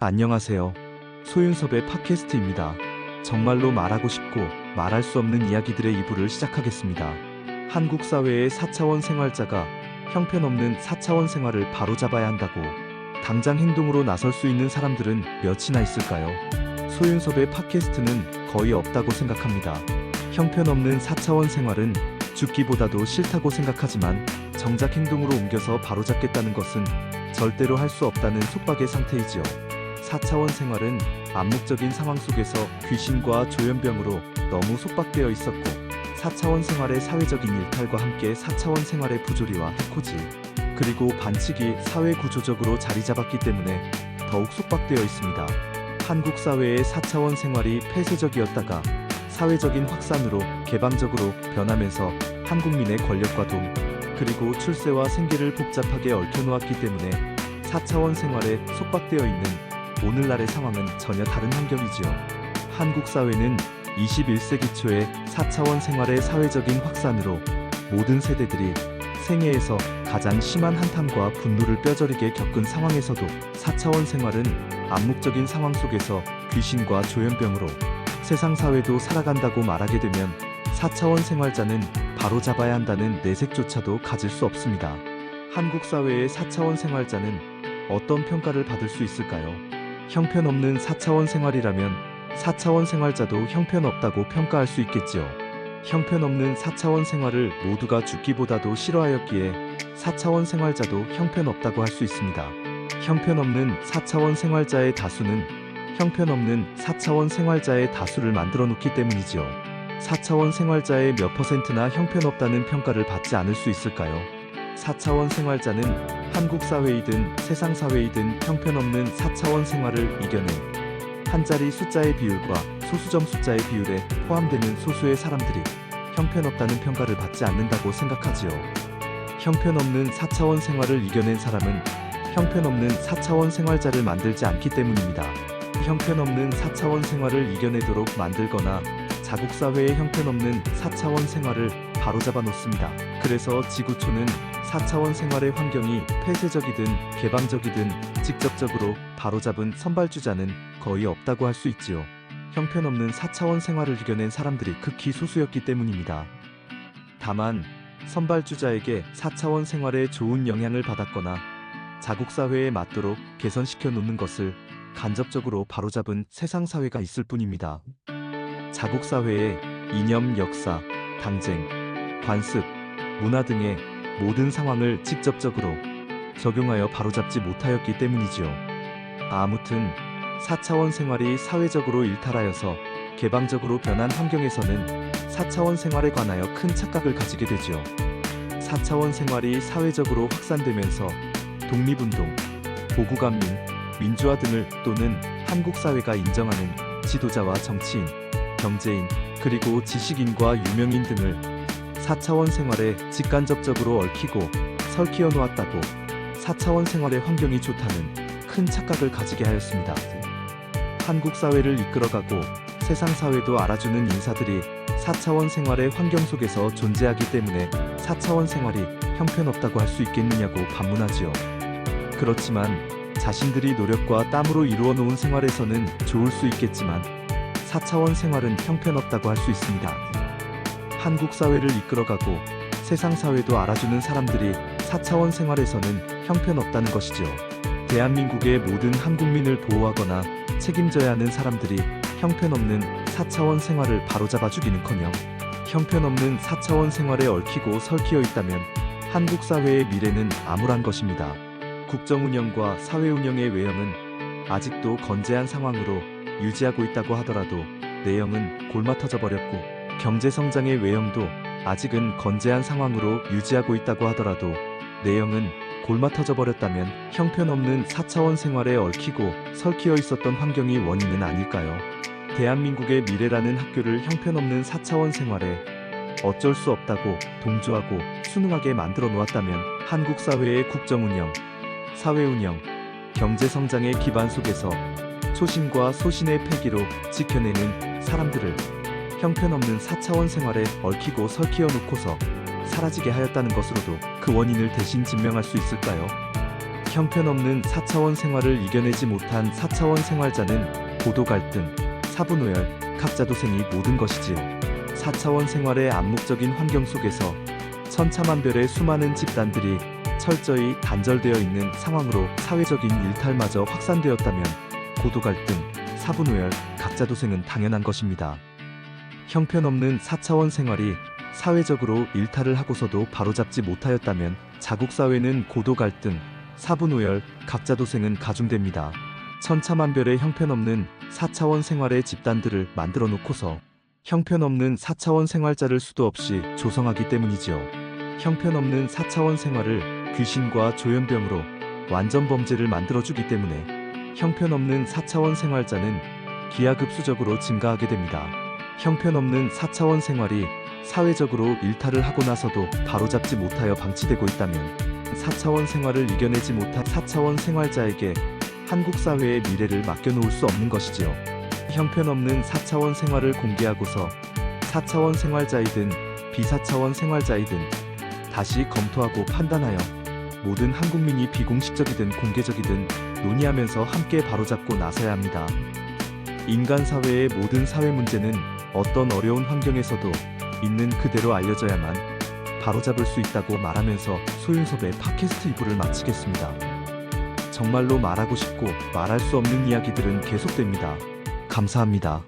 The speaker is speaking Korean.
안녕하세요. 소윤섭의 팟캐스트입니다. 정말로 말하고 싶고 말할 수 없는 이야기들의 2부를 시작하겠습니다. 한국 사회의 4차원 생활자가 형편없는 4차원 생활을 바로잡아야 한다고 당장 행동으로 나설 수 있는 사람들은 몇이나 있을까요? 소윤섭의 팟캐스트는 거의 없다고 생각합니다. 형편없는 4차원 생활은 죽기보다도 싫다고 생각하지만 정작 행동으로 옮겨서 바로잡겠다는 것은 절대로 할 수 없다는 속박의 상태이지요. 4차원 생활은 암묵적인 상황 속에서 귀신과 조현병으로 너무 속박되어 있었고 4차원 생활의 사회적인 일탈과 함께 4차원 생활의 부조리와 해코지 그리고 반칙이 사회 구조적으로 자리 잡았기 때문에 더욱 속박되어 있습니다. 한국 사회의 4차원 생활이 폐쇄적이었다가 사회적인 확산으로 개방적으로 변하면서 한국민의 권력과 돈 그리고 출세와 생계를 복잡하게 얽혀놓았기 때문에 4차원 생활에 속박되어 있는 오늘날의 상황은 전혀 다른 환경이지요. 한국 사회는 21세기 초에 4차원 생활의 사회적인 확산으로 모든 세대들이 생애에서 가장 심한 한탄과 분노를 뼈저리게 겪은 상황에서도 4차원 생활은 암묵적인 상황 속에서 귀신과 조현병으로 세상 사회도 살아간다고 말하게 되면 4차원 생활자는 바로잡아야 한다는 내색조차도 가질 수 없습니다. 한국 사회의 4차원 생활자는 어떤 평가를 받을 수 있을까요? 형편없는 4차원 생활이라면 4차원 생활자도 형편없다고 평가할 수 있겠지요. 형편없는 4차원 생활을 모두가 죽기보다도 싫어하였기에 4차원 생활자도 형편없다고 할 수 있습니다. 형편없는 4차원 생활자의 다수는 형편없는 4차원 생활자의 다수를 만들어 놓기 때문이지요. 4차원 생활자의 몇 %나 형편없다는 평가를 받지 않을 수 있을까요? 4차원 생활자는 한국 사회이든 세상 사회이든 형편없는 4차원 생활을 이겨낸 한 자리 숫자의 비율과 소수점 숫자의 비율에 포함되는 소수의 사람들이 형편없다는 평가를 받지 않는다고 생각하지요. 형편없는 4차원 생활을 이겨낸 사람은 형편없는 4차원 생활자를 만들지 않기 때문입니다. 형편없는 4차원 생활을 이겨내도록 만들거나 자국사회의 형편없는 4차원 생활을 바로잡아 놓습니다. 그래서 지구촌은 4차원 생활의 환경이 폐쇄적이든 개방적이든 직접적으로 바로잡은 선발주자는 거의 없다고 할 수 있지요. 형편없는 4차원 생활을 이겨낸 사람들이 극히 소수였기 때문입니다. 다만 선발주자에게 4차원 생활에 좋은 영향을 받았거나 자국사회에 맞도록 개선시켜 놓는 것을 간접적으로 바로잡은 세상 사회가 있을 뿐입니다. 자국사회의 이념, 역사, 당쟁, 관습, 문화 등의 모든 상황을 직접적으로 적용하여 바로잡지 못하였기 때문이지요. 아무튼 4차원 생활이 사회적으로 일탈하여서 개방적으로 변한 환경에서는 4차원 생활에 관하여 큰 착각을 가지게 되지요. 4차원 생활이 사회적으로 확산되면서 독립운동, 보국안민, 민주화 등을 또는 한국 사회가 인정하는 지도자와 정치인, 경제인, 그리고 지식인과 유명인 등을 4차원 생활에 직간접적으로 얽히고 설키어 놓았다고 4차원 생활의 환경이 좋다는 큰 착각을 가지게 하였습니다. 한국 사회를 이끌어가고 세상 사회도 알아주는 인사들이 4차원 생활의 환경 속에서 존재하기 때문에 4차원 생활이 형편없다고 할 수 있겠느냐고 반문하지요. 그렇지만 자신들이 노력과 땀으로 이루어 놓은 생활에서는 좋을 수 있겠지만 4차원 생활은 형편없다고 할 수 있습니다. 한국 사회를 이끌어가고 세상 사회도 알아주는 사람들이 4차원 생활에서는 형편없다는 것이지요. 대한민국의 모든 한국민을 보호하거나 책임져야 하는 사람들이 형편없는 4차원 생활을 바로잡아 주기는커녕 형편없는 4차원 생활에 얽히고 설키어 있다면 한국 사회의 미래는 암울한 것입니다. 국정 운영과 사회 운영의 외형은 아직도 건재한 상황으로 유지하고 있다고 하더라도 내형은 골마터져 버렸고 경제 성장의 외형도 아직은 건재한 상황으로 유지하고 있다고 하더라도 내형은 골마터져 버렸다면 형편없는 4차원 생활에 얽히고 설키어 있었던 환경이 원인은 아닐까요? 대한민국의 미래라는 학교를 형편없는 4차원 생활에 어쩔 수 없다고 동조하고 순응하게 만들어 놓았다면 한국 사회의 국정 운영, 사회 운영, 경제 성장의 기반 속에서 초심과 소신의 패기로 지켜내는 사람들을 형편없는 4차원 생활에 얽히고 설키어 놓고서 사라지게 하였다는 것으로도 그 원인을 대신 증명할 수 있을까요? 형편없는 4차원 생활을 이겨내지 못한 4차원 생활자는 고도 갈등, 사분오열, 각자도생이 모든 것이지요. 4차원 생활의 암묵적인 환경 속에서 천차만별의 수많은 집단들이 철저히 단절되어 있는 상황으로 사회적인 일탈마저 확산되었다면 고도 갈등, 사분오열, 각자도생은 당연한 것입니다. 형편없는 4차원 생활이 사회적으로 일탈을 하고서도 바로잡지 못하였다면 자국사회는 고도 갈등, 사분오열, 각자도생은 가중됩니다. 천차만별의 형편없는 4차원 생활의 집단들을 만들어 놓고서 형편없는 4차원 생활자를 수도 없이 조성하기 때문이지요. 형편없는 4차원 생활을 귀신과 조현병으로 완전 범죄를 만들어주기 때문에 형편없는 4차원 생활자는 기하급수적으로 증가하게 됩니다. 형편없는 4차원 생활이 사회적으로 일탈을 하고 나서도 바로잡지 못하여 방치되고 있다면 4차원 생활을 이겨내지 못한 4차원 생활자에게 한국 사회의 미래를 맡겨놓을 수 없는 것이지요. 형편없는 4차원 생활을 공개하고서 4차원 생활자이든 비사차원 생활자이든 다시 검토하고 판단하여 모든 한국민이 비공식적이든 공개적이든 논의하면서 함께 바로잡고 나서야 합니다. 인간 사회의 모든 사회 문제는 어떤 어려운 환경에서도 있는 그대로 알려져야만 바로잡을 수 있다고 말하면서 소윤섭의 팟캐스트 2부를 마치겠습니다. 정말로 말하고 싶고 말할 수 없는 이야기들은 계속됩니다. 감사합니다.